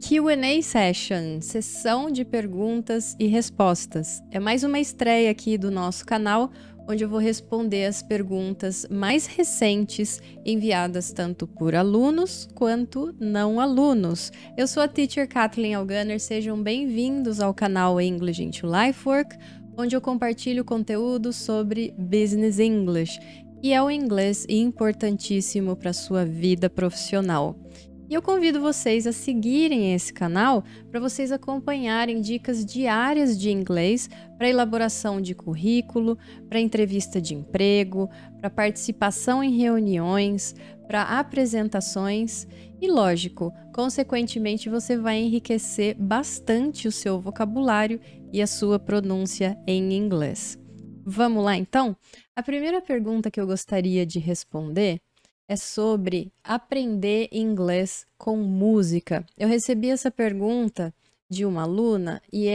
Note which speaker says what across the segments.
Speaker 1: Q&A Session, sessão de perguntas e respostas. É mais uma estreia aqui do nosso canal, onde eu vou responder as perguntas mais recentes enviadas tanto por alunos quanto não alunos. Eu sou a Teacher Kathleen Alganer, sejam bem-vindos ao canal English into Lifework, onde eu compartilho conteúdo sobre Business English, que é o inglês importantíssimo para a sua vida profissional. E eu convido vocês a seguirem esse canal para vocês acompanharem dicas diárias de inglês para elaboração de currículo, para entrevista de emprego, para participação em reuniões, para apresentações e, lógico, consequentemente você vai enriquecer bastante o seu vocabulário e a sua pronúncia em inglês. Vamos lá então? A primeira pergunta que eu gostaria de responder é sobre aprender inglês com música. Eu recebi essa pergunta de uma aluna e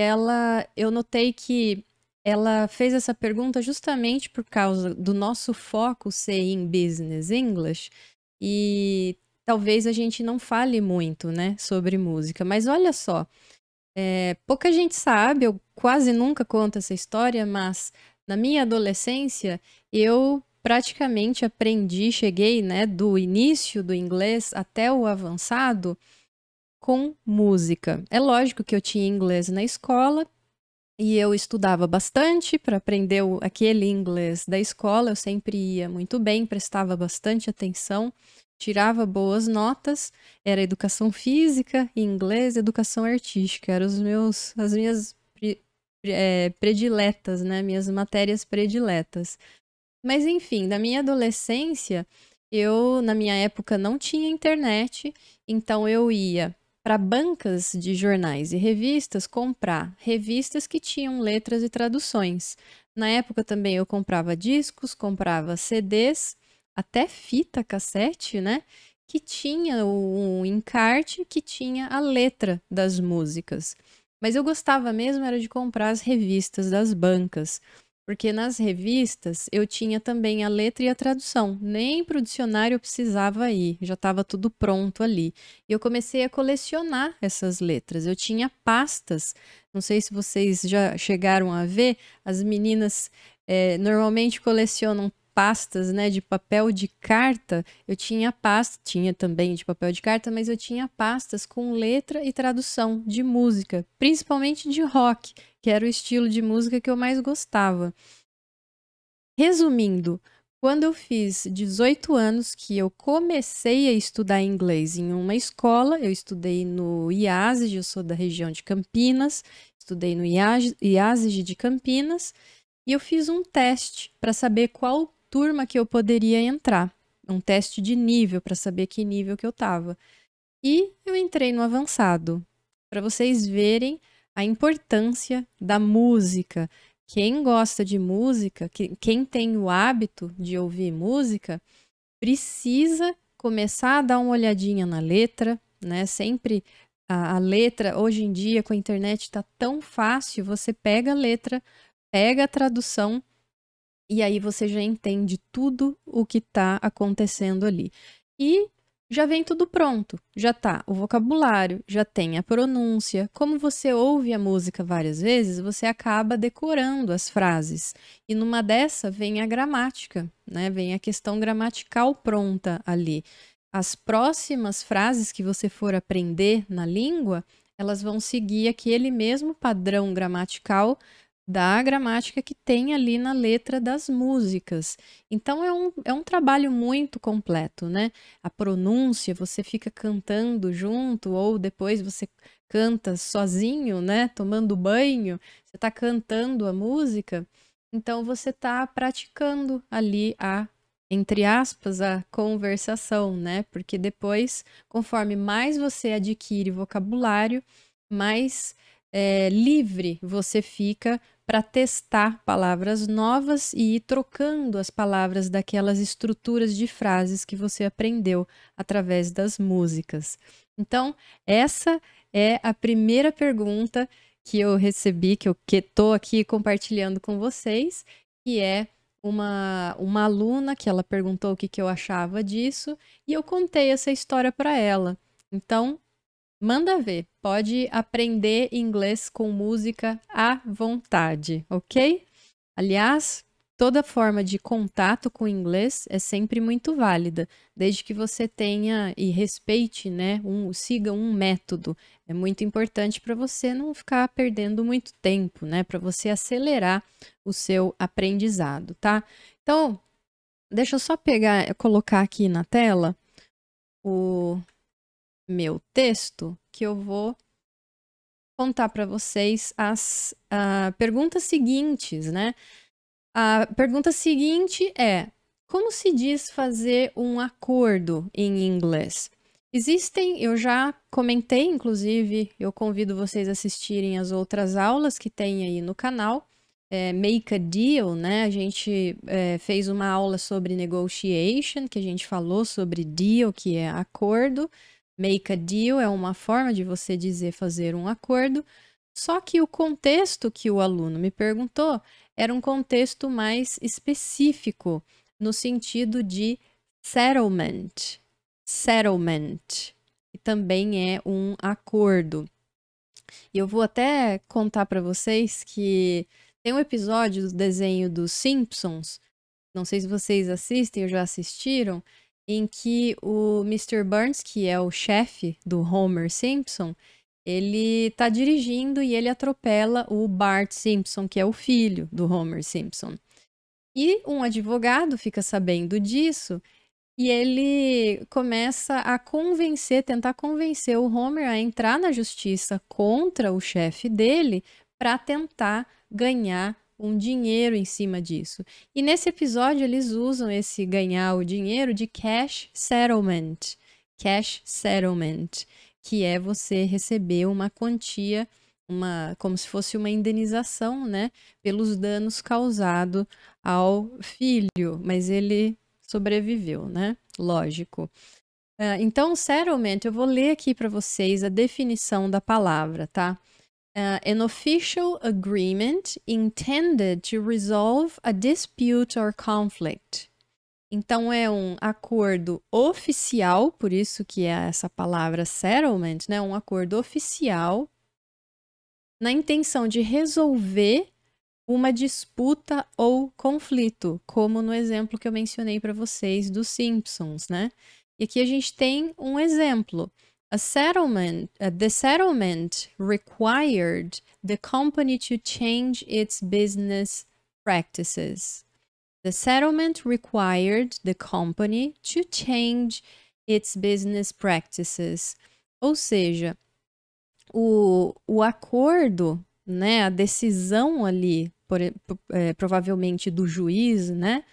Speaker 1: eu notei que ela fez essa pergunta justamente por causa do nosso foco ser em Business English e talvez a gente não fale muito, né, sobre música. Mas olha só, pouca gente sabe, eu quase nunca conto essa história, mas na minha adolescência eu praticamente aprendi, cheguei, né, do início do inglês até o avançado com música. É lógico que eu tinha inglês na escola e eu estudava bastante para aprender aquele inglês da escola. Eu sempre ia muito bem, prestava bastante atenção, tirava boas notas. Era educação física, inglês, educação artística. Eram as minhas prediletas, né, minhas matérias prediletas. Mas enfim, na minha adolescência, na minha época, não tinha internet, então eu ia para bancas de jornais e revistas comprar revistas que tinham letras e traduções. Na época também eu comprava discos, comprava CDs, até fita cassete, né? Que tinha um encarte que tinha a letra das músicas. Mas eu gostava mesmo era de comprar as revistas das bancas. Porque nas revistas eu tinha também a letra e a tradução. Nem para o dicionário eu precisava ir, já estava tudo pronto ali. E eu comecei a colecionar essas letras. Eu tinha pastas, não sei se vocês já chegaram a ver, as meninas normalmente colecionam pastas, né, de papel de carta. Eu tinha pasta, tinha também de papel de carta, mas eu tinha pastas com letra e tradução de música, principalmente de rock, que era o estilo de música que eu mais gostava. Resumindo, quando eu fiz 18 anos que eu comecei a estudar inglês em uma escola, eu estudei no IASEG, eu sou da região de Campinas, estudei no IASEG de Campinas, e eu fiz um teste para saber qual turma que eu poderia entrar, um teste de nível para saber que nível que eu estava. E eu entrei no avançado, para vocês verem a importância da música. Quem gosta de música, quem tem o hábito de ouvir música, precisa começar a dar uma olhadinha na letra, né? Sempre a letra, hoje em dia, com a internet, está tão fácil, você pega a letra, pega a tradução e aí você já entende tudo o que está acontecendo ali. E já vem tudo pronto, já tá o vocabulário, já tem a pronúncia. Como você ouve a música várias vezes, você acaba decorando as frases. E numa dessa vem a gramática, né? Vem a questão gramatical pronta ali. As próximas frases que você for aprender na língua, elas vão seguir aquele mesmo padrão gramatical da gramática que tem ali na letra das músicas. Então é um trabalho muito completo, né? A pronúncia, você fica cantando junto, ou depois você canta sozinho, né? Tomando banho, você está cantando a música, então você está praticando ali entre aspas, a conversação, né? Porque depois, conforme mais você adquire vocabulário, mais livre você fica para testar palavras novas e ir trocando as palavras daquelas estruturas de frases que você aprendeu através das músicas. Então, essa é a primeira pergunta que eu recebi, que eu estou aqui compartilhando com vocês, que é uma aluna que ela perguntou o que eu achava disso, e eu contei essa história para ela. Então, manda ver. Pode aprender inglês com música à vontade, ok? Aliás, toda forma de contato com o inglês é sempre muito válida, desde que você tenha e respeite, né, siga um método. É muito importante para você não ficar perdendo muito tempo, né, para você acelerar o seu aprendizado, tá? Então, deixa eu só colocar aqui na tela o meu texto, que eu vou contar para vocês as perguntas seguintes, né? A pergunta seguinte é: como se diz fazer um acordo em inglês? Eu já comentei, inclusive, eu convido vocês a assistirem as outras aulas que tem aí no canal. Make a Deal, né? A gente fez uma aula sobre negotiation, que a gente falou sobre deal, que é acordo. Make a Deal é uma forma de você dizer fazer um acordo. Só que o contexto que o aluno me perguntou era um contexto mais específico, no sentido de settlement. Settlement, que também é um acordo. E eu vou até contar para vocês que tem um episódio do desenho dos Simpsons, não sei se vocês assistem ou já assistiram, em que o Mr. Burns, que é o chefe do Homer Simpson, ele tá dirigindo e ele atropela o Bart Simpson, que é o filho do Homer Simpson. E um advogado fica sabendo disso e ele começa a tentar convencer o Homer a entrar na justiça contra o chefe dele para tentar ganhar um dinheiro em cima disso. E nesse episódio eles usam esse ganhar o dinheiro de cash settlement. Cash settlement, que é você receber uma quantia, como se fosse uma indenização, né, pelos danos causados ao filho, mas ele sobreviveu, né? Lógico. Então, settlement, eu vou ler aqui para vocês a definição da palavra, tá? An official agreement intended to resolve a dispute or conflict. Então, é um acordo oficial, por isso que é essa palavra settlement, né? Um acordo oficial na intenção de resolver uma disputa ou conflito, como no exemplo que eu mencionei para vocês dos Simpsons, né? E aqui a gente tem um exemplo. The settlement required the company to change its business practices. The settlement required the company to change its business practices. Ou seja, o acordo, né, a decisão ali, provavelmente do juiz, né,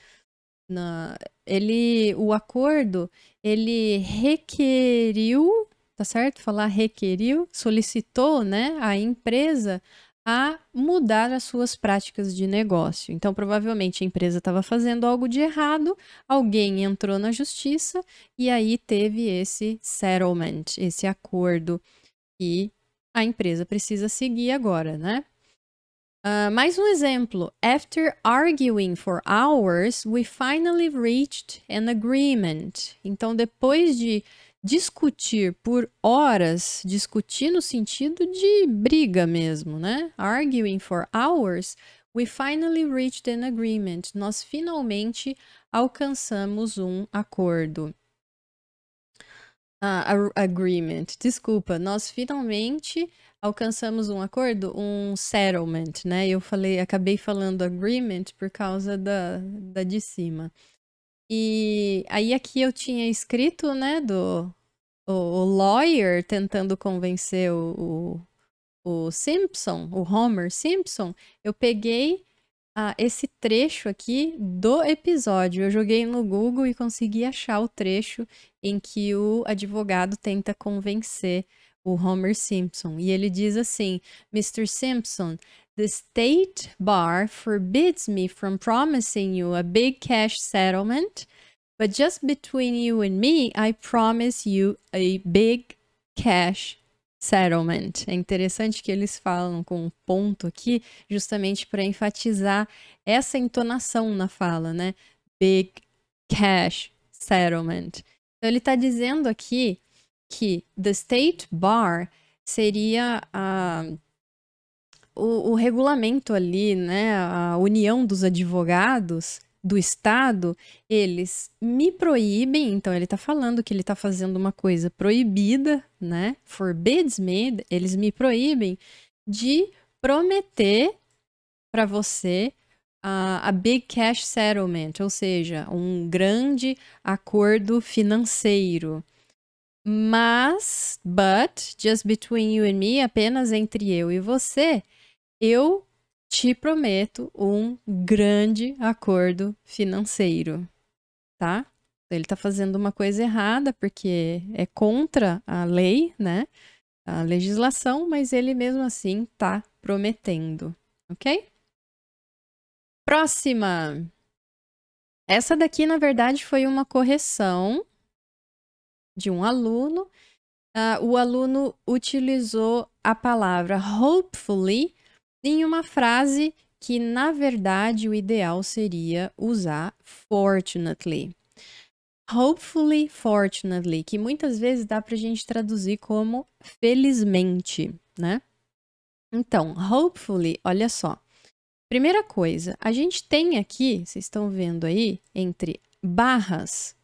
Speaker 1: o acordo, ele requeriu, tá certo? Falar requeriu, solicitou, né, a empresa a mudar as suas práticas de negócio. Então, provavelmente a empresa estava fazendo algo de errado, alguém entrou na justiça e aí teve esse settlement, esse acordo que a empresa precisa seguir agora, né? Mais um exemplo. After arguing for hours, we finally reached an agreement. Então, depois de discutir por horas, discutir no sentido de briga mesmo, né? Arguing for hours, we finally reached an agreement. Nós finalmente alcançamos um acordo. Agreement. Desculpa, nós finalmente alcançamos um acordo, um settlement, né? Acabei falando agreement por causa da de cima. E aí aqui eu tinha escrito, né, o lawyer tentando convencer o Simpson, o Homer Simpson. Eu peguei esse trecho aqui do episódio. Eu joguei no Google e consegui achar o trecho em que o advogado tenta convencer o Homer Simpson. E ele diz assim: Mr. Simpson, the state bar forbids me from promising you a big cash settlement, but just between you and me, I promise you a big cash settlement. É interessante que eles falam com um ponto aqui, justamente para enfatizar essa entonação na fala, né? Big cash settlement. Então ele está dizendo aqui que the state bar seria o regulamento ali, né? A união dos advogados do Estado, eles me proíbem, então ele tá falando que ele tá fazendo uma coisa proibida, né? Forbids me, eles me proíbem de prometer para você a big cash settlement, ou seja, um grande acordo financeiro. Mas, but, just between you and me, apenas entre eu e você, eu te prometo um grande acordo financeiro, tá? Ele tá fazendo uma coisa errada porque é contra a lei, né? A legislação, mas ele mesmo assim tá prometendo, ok? Próxima. Essa daqui, na verdade, foi uma correção de um aluno. O aluno utilizou a palavra hopefully em uma frase que, na verdade, o ideal seria usar fortunately. Hopefully, fortunately, que muitas vezes dá pra gente traduzir como felizmente, né? Então, hopefully, olha só. Primeira coisa, a gente tem aqui, vocês estão vendo aí, entre barras,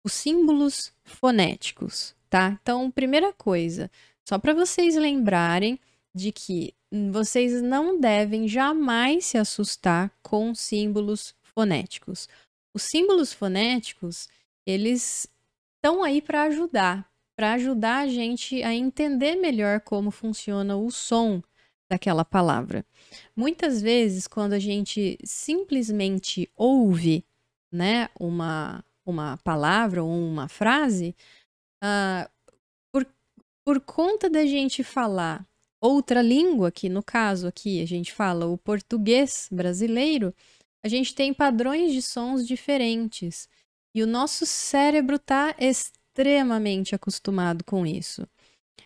Speaker 1: os símbolos fonéticos, tá? Então, primeira coisa, só para vocês lembrarem de que vocês não devem jamais se assustar com símbolos fonéticos. Os símbolos fonéticos, eles estão aí para ajudar a gente a entender melhor como funciona o som daquela palavra. Muitas vezes, quando a gente simplesmente ouve, né, uma palavra ou uma frase, por conta da gente falar outra língua, que no caso aqui a gente fala o português brasileiro, a gente tem padrões de sons diferentes. E o nosso cérebro está extremamente acostumado com isso.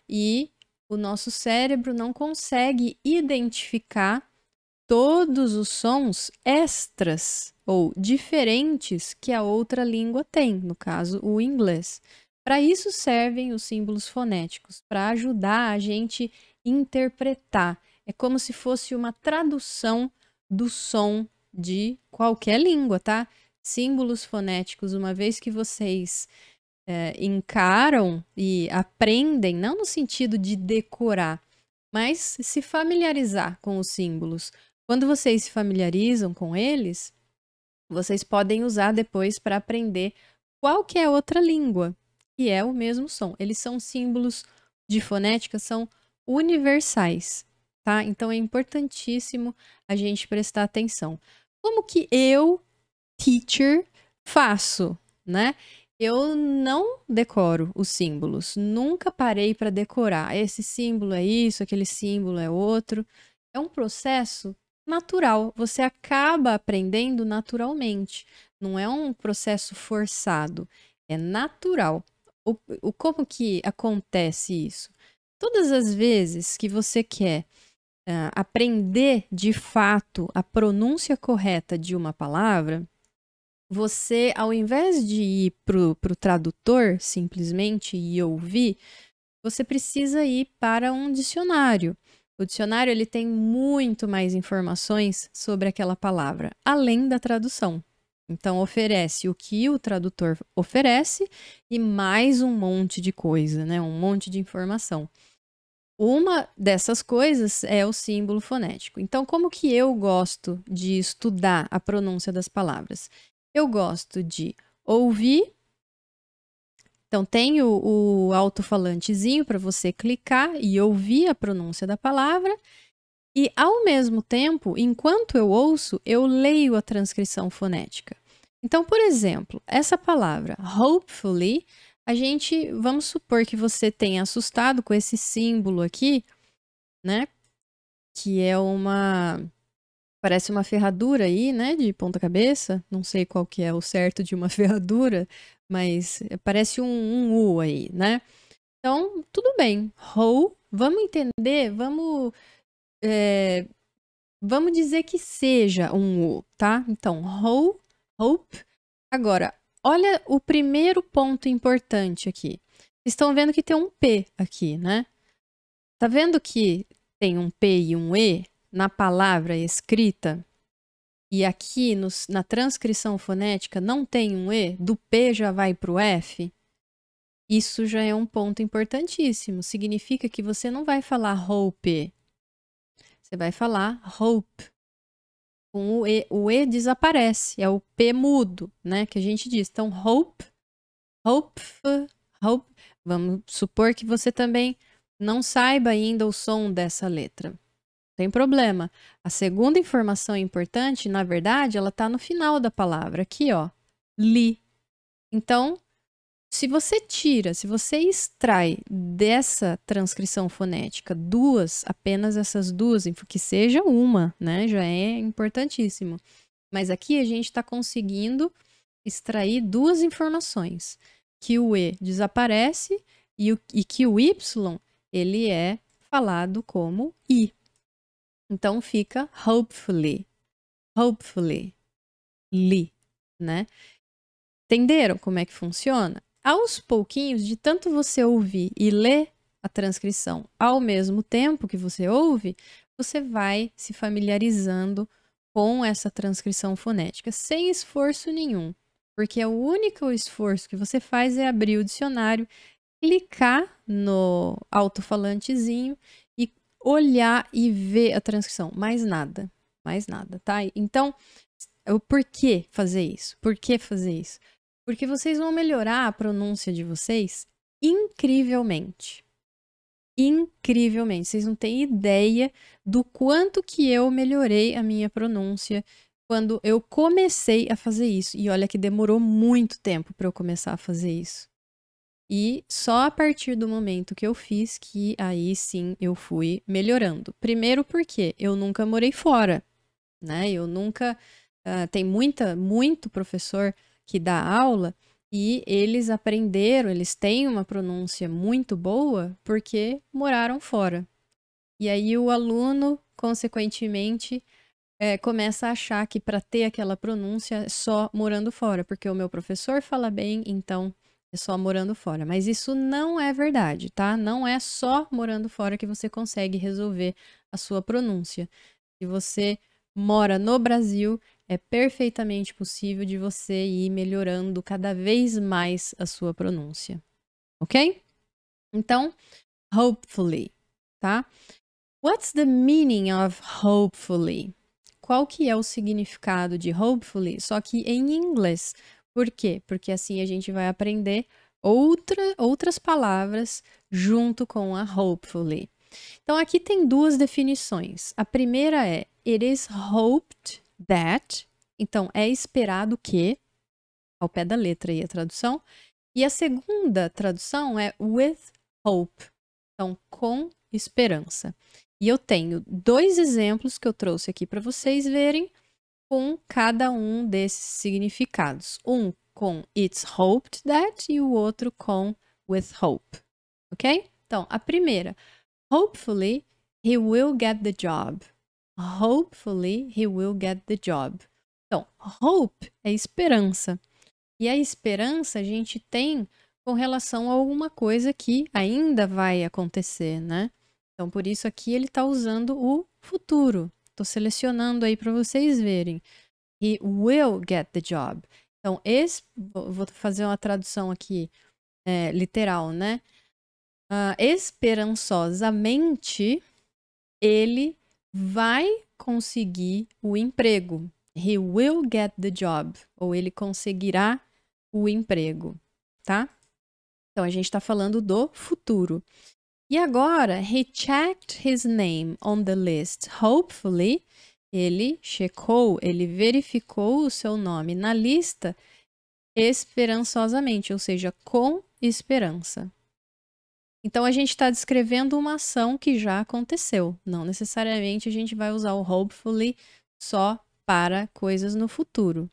Speaker 1: E o nosso cérebro não consegue identificar todos os sons extras ou diferentes que a outra língua tem, no caso, o inglês. Para isso servem os símbolos fonéticos, para ajudar a gente interpretar. É como se fosse uma tradução do som de qualquer língua, tá? Símbolos fonéticos, uma vez que vocês encaram e aprendem, não no sentido de decorar, mas se familiarizar com os símbolos. Quando vocês se familiarizam com eles, vocês podem usar depois para aprender qualquer outra língua, que é o mesmo som. Eles são símbolos de fonética, são universais, tá? Então é importantíssimo a gente prestar atenção. Como que eu, teacher, faço, né? Eu não decoro os símbolos, nunca parei para decorar. Esse símbolo é isso, aquele símbolo é outro. É um processo natural, você acaba aprendendo naturalmente. Não é um processo forçado, é natural. Como que acontece isso? Todas as vezes que você quer aprender de fato a pronúncia correta de uma palavra, você, ao invés de ir pro tradutor simplesmente e ouvir, você precisa ir para um dicionário. O dicionário ele tem muito mais informações sobre aquela palavra, além da tradução. Então, oferece o que o tradutor oferece e mais um monte de coisa, né? Um monte de informação. Uma dessas coisas é o símbolo fonético. Então, como que eu gosto de estudar a pronúncia das palavras? Eu gosto de ouvir. Então, tem o alto-falantezinho para você clicar e ouvir a pronúncia da palavra. E, ao mesmo tempo, enquanto eu ouço, eu leio a transcrição fonética. Então, por exemplo, essa palavra, hopefully, vamos supor que você tenha assustado com esse símbolo aqui, né? Que é parece uma ferradura aí, né? De ponta cabeça. Não sei qual que é o certo de uma ferradura, mas parece um U aí, né? Então, tudo bem. Vamos entender, vamos dizer que seja um U, tá? Então, hope. Agora, olha o primeiro ponto importante aqui. Estão vendo que tem um P aqui, né? Tá vendo que tem um P e um E na palavra escrita? E aqui na transcrição fonética não tem um E, do P já vai para o F? Isso já é um ponto importantíssimo. Significa que você não vai falar hope, você vai falar hope. Com o E desaparece, é o P mudo, né? Que a gente diz. Então, hope, hope, hope. Vamos supor que você também não saiba ainda o som dessa letra. Não tem problema. A segunda informação importante, na verdade, ela está no final da palavra. Aqui, ó. Li. Então, se você extrai dessa transcrição fonética apenas essas duas, que seja uma, né? Já é importantíssimo. Mas aqui a gente está conseguindo extrair duas informações. Que o E desaparece e que o Y, ele é falado como I. Então fica hopefully, hopefully, li, né? Entenderam como é que funciona? Aos pouquinhos, de tanto você ouvir e ler a transcrição ao mesmo tempo que você ouve, você vai se familiarizando com essa transcrição fonética, sem esforço nenhum. Porque o único esforço que você faz é abrir o dicionário, clicar no alto-falantezinho e olhar e ver a transcrição. Mais nada, tá? Então, o porquê fazer isso? Por que fazer isso? Porque vocês vão melhorar a pronúncia de vocês incrivelmente. Incrivelmente. Vocês não têm ideia do quanto que eu melhorei a minha pronúncia quando eu comecei a fazer isso. E olha que demorou muito tempo para eu começar a fazer isso. E só a partir do momento que eu fiz que aí sim eu fui melhorando. Primeiro porque eu nunca morei fora, né? Eu nunca... tem muito professor que dá aula e eles aprenderam, eles têm uma pronúncia muito boa porque moraram fora. E aí o aluno, consequentemente, começa a achar que para ter aquela pronúncia é só morando fora, porque o meu professor fala bem, então é só morando fora. Mas isso não é verdade, tá? Não é só morando fora que você consegue resolver a sua pronúncia. Se você mora no Brasil, é perfeitamente possível de você ir melhorando cada vez mais a sua pronúncia, ok? Então, hopefully, tá? What's the meaning of hopefully? Qual que é o significado de hopefully? Só que em inglês. Por quê? Porque assim a gente vai aprender outras palavras junto com a hopefully. Então aqui tem duas definições. A primeira é it is hoped that. Então é esperado que, ao pé da letra aí a tradução. E a segunda tradução é with hope. Então com esperança. E eu tenho dois exemplos que eu trouxe aqui para vocês verem com cada um desses significados. Um com it's hoped that e o outro com with hope. Ok? Então, a primeira. Hopefully, he will get the job. Hopefully, he will get the job. Então, hope é esperança. E a esperança a gente tem com relação a alguma coisa que ainda vai acontecer, né? Então, por isso aqui ele está usando o futuro. Estou selecionando aí para vocês verem. He will get the job. Então, vou fazer uma tradução aqui literal, né? Esperançosamente, ele vai conseguir o emprego. He will get the job. Ou ele conseguirá o emprego, tá? Então, a gente está falando do futuro. E agora, he checked his name on the list. Hopefully, ele checou, ele verificou o seu nome na lista esperançosamente, ou seja, com esperança. Então, a gente está descrevendo uma ação que já aconteceu. Não necessariamente a gente vai usar o hopefully só para coisas no futuro,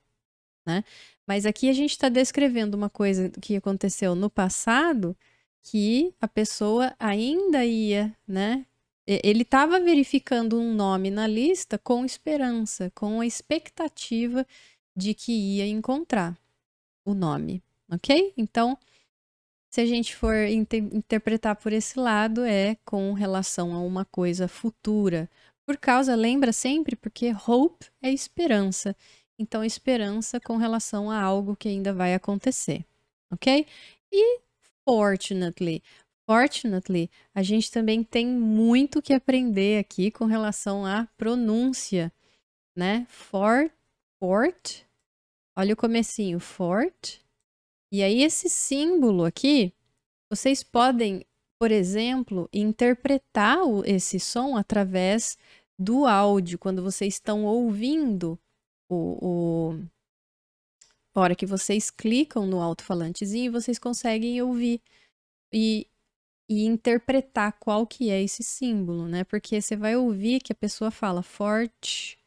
Speaker 1: né? Mas aqui a gente está descrevendo uma coisa que aconteceu no passado que a pessoa ainda ia, né? Ele estava verificando um nome na lista com esperança, com a expectativa de que ia encontrar o nome, ok? Então, Se a gente for interpretar por esse lado, é com relação a uma coisa futura. Por causa, lembra sempre, porque hope é esperança. Então, esperança com relação a algo que ainda vai acontecer, ok? E fortunately. Fortunately, a gente também tem muito que aprender aqui com relação à pronúncia, né? Fort, olha o comecinho, fort. E aí, esse símbolo aqui, vocês podem, por exemplo, interpretar esse som através do áudio, quando vocês estão ouvindo a hora que vocês clicam no alto-falantezinho, vocês conseguem ouvir e, e interpretar qual que é esse símbolo, né? Porque você vai ouvir que a pessoa fala forte,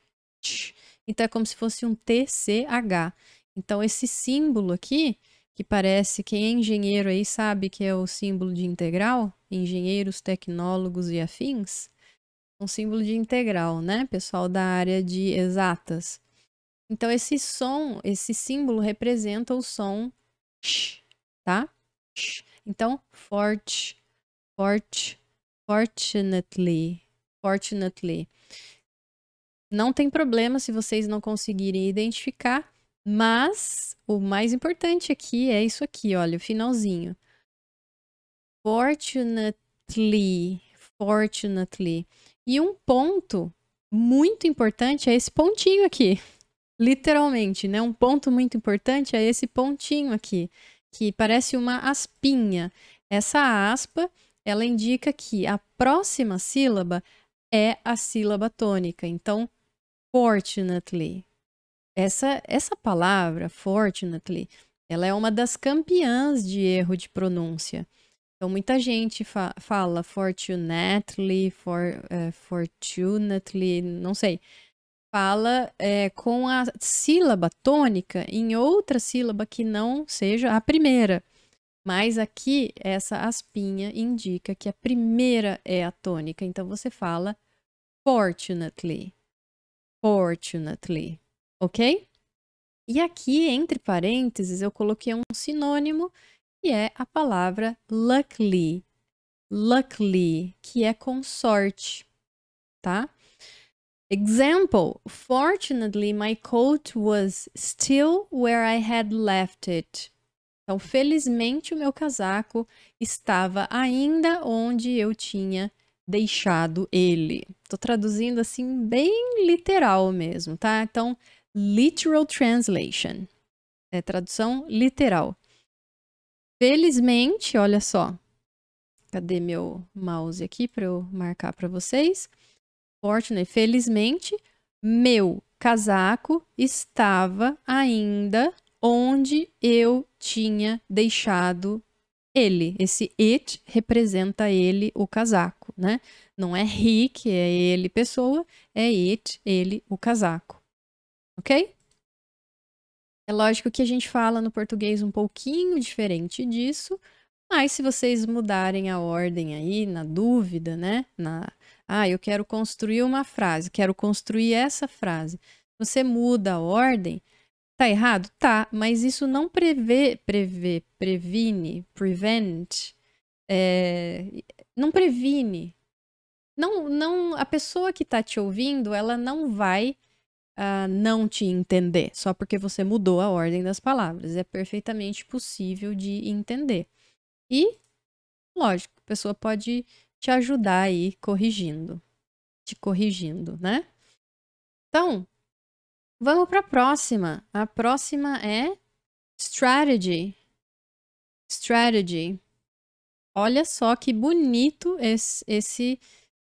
Speaker 1: então é como se fosse um TCH. Então esse símbolo aqui, que parece, quem é engenheiro aí sabe que é o símbolo de integral, engenheiros, tecnólogos e afins, um símbolo de integral, né? Pessoal da área de exatas. Então esse som, esse símbolo representa o som sh, tá? Sh. Então fortunately. Não tem problema se vocês não conseguirem identificar, mas o mais importante aqui é isso aqui, olha, o finalzinho. Fortunately. E um ponto muito importante é esse pontinho aqui. Literalmente, né? Um ponto muito importante é esse pontinho aqui, que parece uma aspinha. Essa aspa, ela indica que a próxima sílaba é a sílaba tônica. Então, fortunately. Essa palavra, fortunately, ela é uma das campeãs de erro de pronúncia. Então, muita gente fala fortunately, não sei. Fala com a sílaba tônica em outra sílaba que não seja a primeira. Mas aqui, essa aspinha indica que a primeira é a tônica. Então, você fala fortunately. Fortunately. Ok? E aqui, entre parênteses, eu coloquei um sinônimo, que é a palavra luckily. Luckily, que é com sorte, tá? Example, fortunately, my coat was still where I had left it. Então, felizmente, o meu casaco estava ainda onde eu tinha deixado ele. Tô traduzindo assim, bem literal mesmo, tá? Então, literal translation. É tradução literal. Felizmente, olha só. Cadê meu mouse aqui para eu marcar para vocês? Fortunately, felizmente, meu casaco estava ainda onde eu tinha deixado ele. Esse it representa ele, o casaco, né? Não é he, que é ele, pessoa, é it, ele, o casaco. Ok? É lógico que a gente fala no português um pouquinho diferente disso, mas se vocês mudarem a ordem aí, na dúvida, né? Eu quero construir uma frase, quero construir essa frase. Você muda a ordem, tá errado? Tá, mas isso não não previne. Não, a pessoa que tá te ouvindo, ela não vai não te entender, só porque você mudou a ordem das palavras. É perfeitamente possível de entender. E, lógico, a pessoa pode te ajudar aí te corrigindo, né? Então, vamos para a próxima. A próxima é strategy. Strategy. Olha só que bonito esse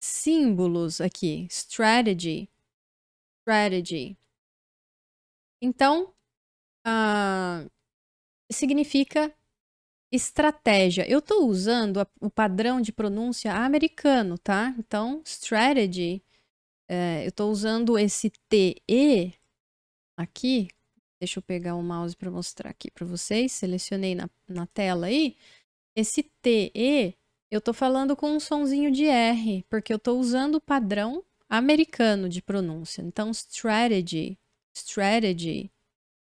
Speaker 1: símbolos aqui. Strategy. Strategy. Então, significa estratégia. Eu estou usando o padrão de pronúncia americano, tá? Então, strategy, eu estou usando esse TE aqui. Deixa eu pegar o mouse para mostrar aqui para vocês. Selecionei na tela aí. Esse TE, eu estou falando com um sonzinho de R, porque eu estou usando o padrão americano de pronúncia. Então, strategy,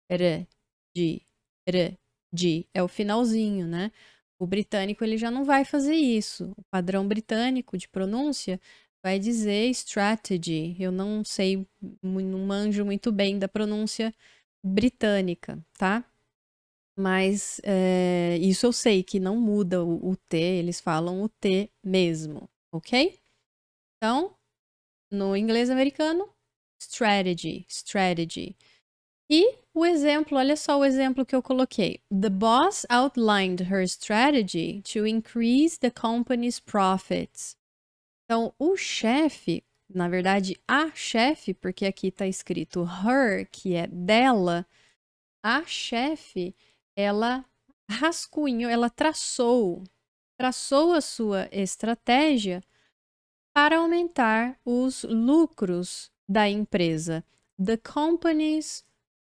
Speaker 1: R, G, é o finalzinho, né? O britânico ele já não vai fazer isso. O padrão britânico de pronúncia vai dizer strategy. Eu não sei, não manjo muito bem da pronúncia britânica, tá? Mas isso eu sei que não muda o T, eles falam o T mesmo, ok? Então, no inglês americano, strategy, strategy. E o exemplo, olha só o exemplo que eu coloquei. The boss outlined her strategy to increase the company's profits. Então, o chefe, na verdade, a chefe, porque aqui está escrito her, que é dela, a chefe, ela rascunhou, ela traçou a sua estratégia para aumentar os lucros da empresa. The company's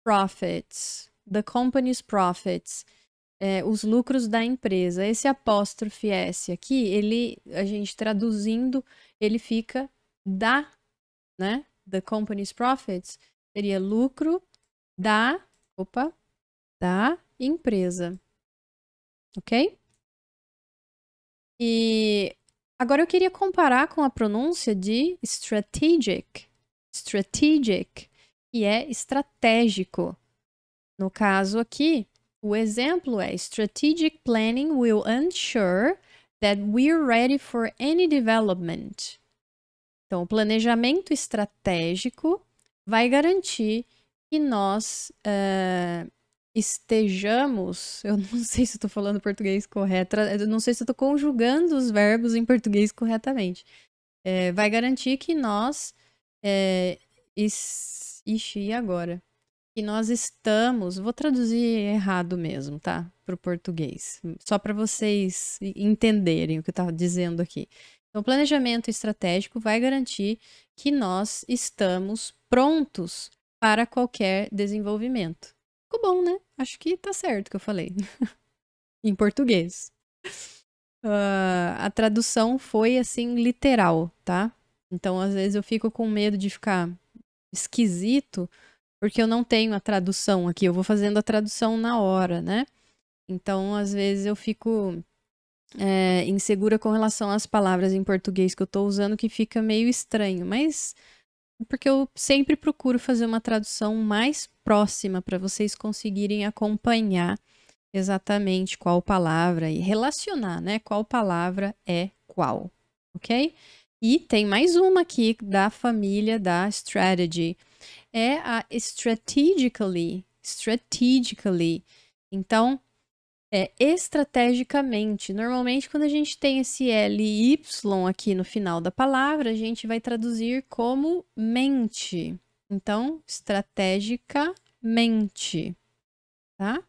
Speaker 1: profits. The company's profits. Os lucros da empresa. Esse apóstrofe S aqui, a gente traduzindo, ele fica da, né? The company's profits seria lucro da empresa. Ok? E agora eu queria comparar com a pronúncia de strategic. Strategic, que é estratégico. No caso aqui, o exemplo é strategic planning will ensure that we're ready for any development. Então, o planejamento estratégico vai garantir que nós estejamos. Eu não sei se estou falando português correto, eu não sei se estou conjugando os verbos em português corretamente. Vai garantir que nós. Ixi, e agora? Que nós estamos. Vou traduzir errado mesmo, tá? Para o português. Só para vocês entenderem o que eu estava dizendo aqui. Então, o planejamento estratégico vai garantir que nós estamos prontos para qualquer desenvolvimento. Ficou bom, né? Acho que tá certo o que eu falei. Em português. A tradução foi assim, literal, tá? Então, às vezes eu fico com medo de ficar esquisito, porque eu não tenho a tradução aqui. Eu vou fazendo a tradução na hora, né? Então, às vezes eu fico insegura com relação às palavras em português que eu tô usando, que fica meio estranho. Mas porque eu sempre procuro fazer uma tradução mais próxima para vocês conseguirem acompanhar exatamente qual palavra e relacionar, né? Qual palavra é qual, ok? E tem mais uma aqui da família da strategy. É a strategically. Strategically. Então, estrategicamente. Normalmente, quando a gente tem esse LY aqui no final da palavra, a gente vai traduzir como mente. Então, estrategicamente, tá?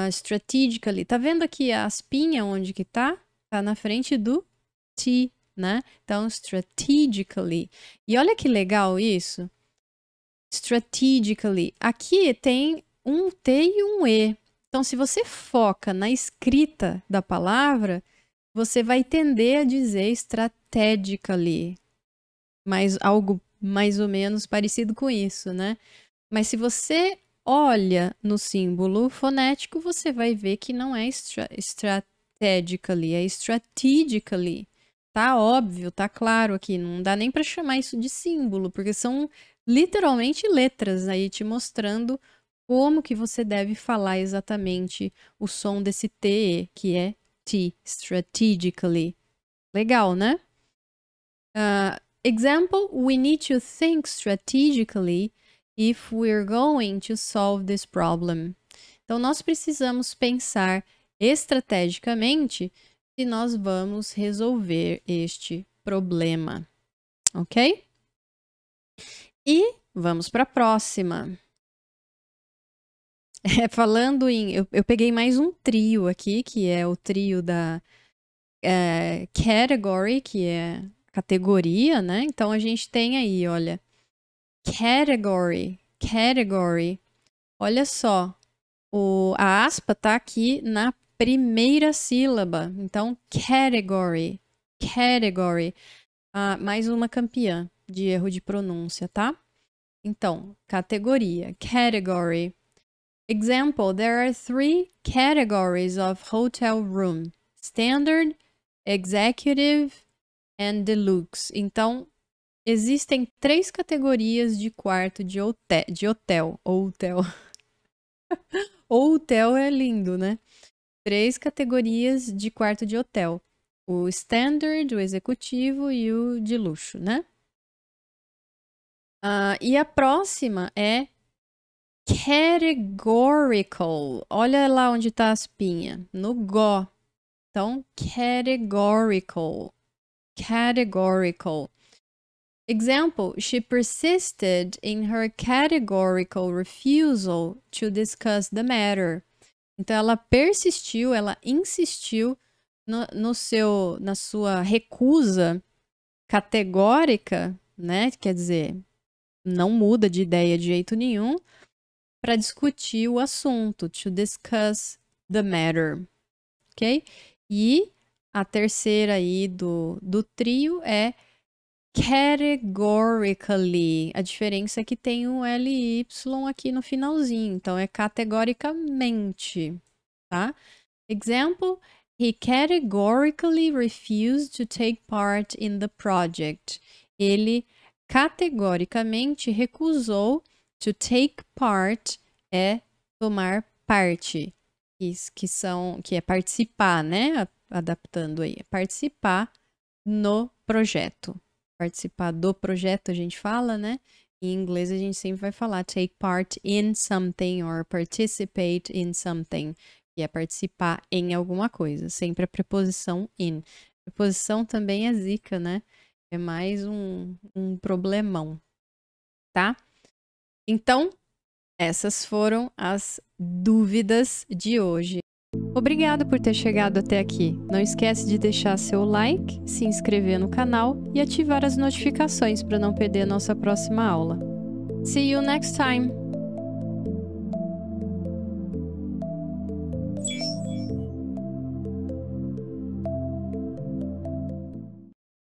Speaker 1: Strategically. Tá vendo aqui a aspinha onde que tá? Tá na frente do T, né? Então, strategically. E olha que legal isso. Strategically. Aqui tem um T e um E. Então, se você foca na escrita da palavra, você vai tender a dizer strategically. Mas algo mais ou menos parecido com isso, né? Mas se você olha no símbolo fonético, você vai ver que não é strategically, é strategically. Tá óbvio, tá claro aqui, não dá nem para chamar isso de símbolo, porque são literalmente letras aí te mostrando como que você deve falar exatamente o som desse T, que é T, strategically. Legal, né? Example, we need to think strategically if we're going to solve this problem. Então, nós precisamos pensar estrategicamente se nós vamos resolver este problema. Ok? E vamos para a próxima. Falando em... Eu peguei mais um trio aqui, que é o trio da category, que é categoria, né? Então, a gente tem aí, olha, category. Olha só, a aspa tá aqui na primeira sílaba. Então, category. Mais uma campeã de erro de pronúncia, tá? Então, categoria, category. Example, there are 3 categories of hotel room: standard, executive and deluxe. Então, existem 3 categorias de quarto de hotel. Hotel é lindo, né? 3 categorias de quarto de hotel: o standard, o executivo e o de luxo, né? E a próxima é categorical. Olha lá onde tá a espinha, no go. Então, categorical. Categorical. Example, she persisted in her categorical refusal to discuss the matter. Então, ela persistiu, ela insistiu na sua recusa categórica, né? Quer dizer, não muda de ideia de jeito nenhum, para discutir o assunto, to discuss the matter, ok? E a terceira aí do trio é categorically. A diferença é que tem um LY aqui no finalzinho, então é categoricamente, tá? Example, he categorically refused to take part in the project. Ele categoricamente recusou. To take part é tomar parte, que é participar, né? Adaptando aí, participar no projeto. Participar do projeto a gente fala, né? Em inglês a gente sempre vai falar take part in something or participate in something, que é participar em alguma coisa. Sempre a preposição in. Preposição também é zica, né? É mais um problemão, tá? Então, essas foram as dúvidas de hoje. Obrigada por ter chegado até aqui. Não esquece de deixar seu like, se inscrever no canal e ativar as notificações para não perder a nossa próxima aula. See you next time!